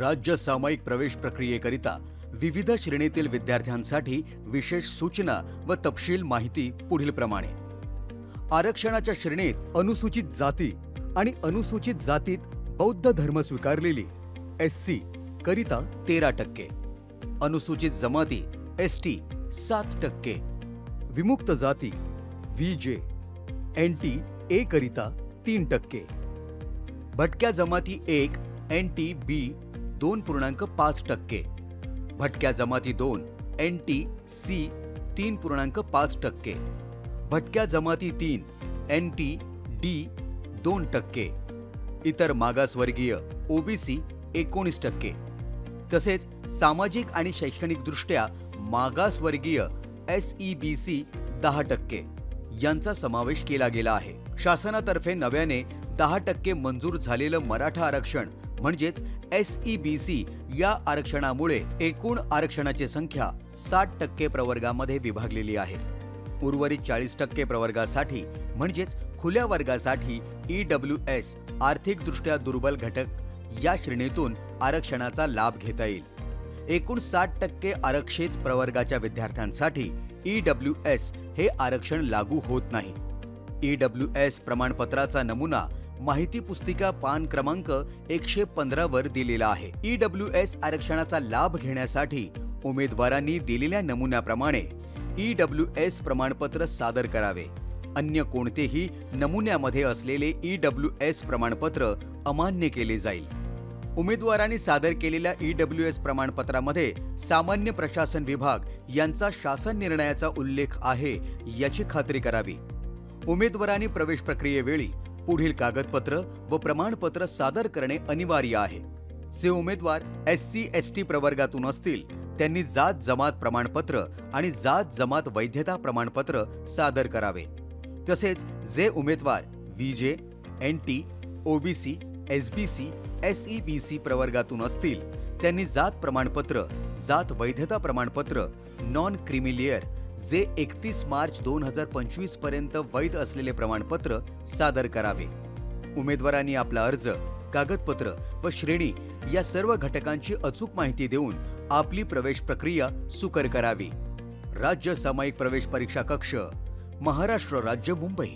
राज्य सामायिक प्रवेश प्रक्रियेकरिता विविध श्रेणीतील विद्यार्थ्यांसाठी विशेष सूचना व तपशील माहिती पुढील प्रमाणे। आरक्षणाच्या श्रेणीत अनुसूचित जाती आणि अनुसूचित जातीत बौद्ध धर्म स्वीकारलेली SC करिता 13%, अनुसूचित जमाती ST 7%, विमुक्त जाती VJ NT A करिता 3%, भटक्या जमाती 1 NT B 2.5%, भटक्या जमाती 2 NT C 3.5%, भटक्या जमाती 3 NT D 2%, इतर मागासवर्गीय OBC 19%, तसेच सामाजिक आणि शैक्षणिकदृष्ट्या मागासवर्गीय SEBC 10% यांचा समावेश केला गेला आहे। शासनातर्फे नव्याने 10% मंजूर झालेलं मराठा आरक्षण म्हणजेच SEBC या आरक्षणामुळे एकूण आरक्षणाची संख्या 60% प्रवर्गामध्ये विभागलेली आहे। उर्वरित 40% प्रवर्गासाठी म्हणजेच खुल्या वर्गासाठी EWS आर्थिकदृष्ट्या दुर्बल घटक या श्रेणीतून आरक्षणाचा लाभ घेता येईल। एकूण 60% आरक्षित प्रवर्गाच्या विद्यार्थ्यांसाठी EWS हे आरक्षण लागू होत नाही। EWS प्रमाणपत्राचा नमुना माहिती पुस्तिका पान क्रमांक 115 वर दिलेला आहे। EWS आरक्षणाचा लाभ घेण्यासाठी उमेदवारांनी दिलेल्या नमुन्याप्रमाणे EWS प्रमाणपत्र सादर करावे। अन्य कोणतेही नमुन्यामध्ये असलेले EWS प्रमाणपत्र अमान्य केले जाईल। उमेदवारांनी सादर केलेल्या EWS प्रमाणपत्रामध्ये सामान्य प्रशासन विभाग यांचा शासन निर्णयाचा उल्लेख आहे याची खात्री करावी। उमेदवारांनी प्रवेश प्रक्रियेवेळी पुढील कागदपत्र व प्रमाणपत्र सादर करणे अनिवार्य आहे। जे उमेदवार SC ST प्रवर्गातून असतील त्यांनी जात जमात प्रमाणपत्र आणि जात जमात वैधता प्रमाणपत्र सादर करावे। तसेच जे उमेदवार VJ NT OBC SBC SEBC प्रवर्गातून असतील त्यांनी जात प्रमाणपत्र जात वैधता प्रमाणपत्र नॉन क्रिमिलियर जे 31 मार्च 2025 पर्यंत वैध असलेले प्रमाणपत्र सादर करावे। उमेदवारांनी आपला अर्ज, कागदपत्र व श्रेणी या सर्व घटकांची अचूक माहिती देऊन आपली प्रवेश प्रक्रिया सुकर करावी। राज्य सामायिक प्रवेश परीक्षा कक्ष, महाराष्ट्र राज्य, मुंबई।